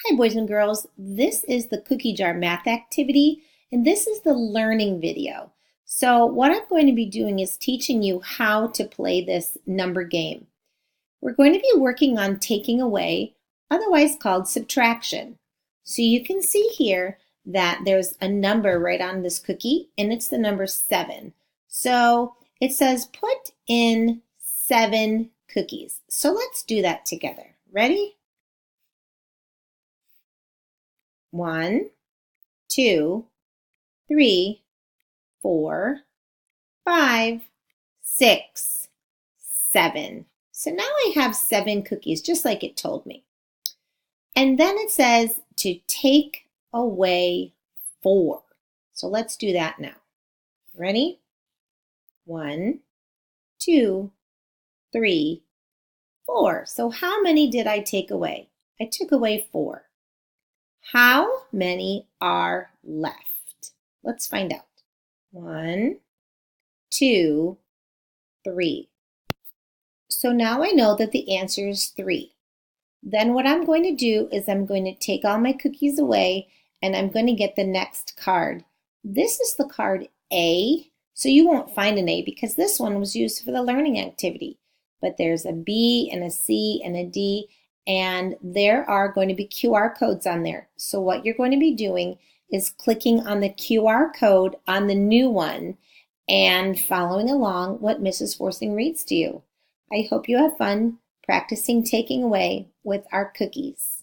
Hi, boys and girls. This is the cookie jar math activity, and this is the learning video. So what I'm going to be doing is teaching you how to play this number game. We're going to be working on taking away, otherwise called subtraction. So you can see here that there's a number right on this cookie, and it's the number 7. So it says put in 7 cookies. So let's do that together. Ready? 1, 2, 3, 4, 5, 6, 7. So now I have 7 cookies, just like it told me. And then it says to take away 4. So let's do that now. Ready? 1, 2, 3, 4. So how many did I take away? I took away 4. How many are left? Let's find out. 1, 2, 3. So now I know that the answer is 3. Then what I'm going to do is I'm going to take all my cookies away and I'm going to get the next card. This is the card A, so you won't find an A because this one was used for the learning activity. But there's a B and a C and a D, and there are going to be QR codes on there. So what you're going to be doing is clicking on the QR code on the new one and following along what Mrs. Forsing reads to you. I hope you have fun practicing taking away with our cookies.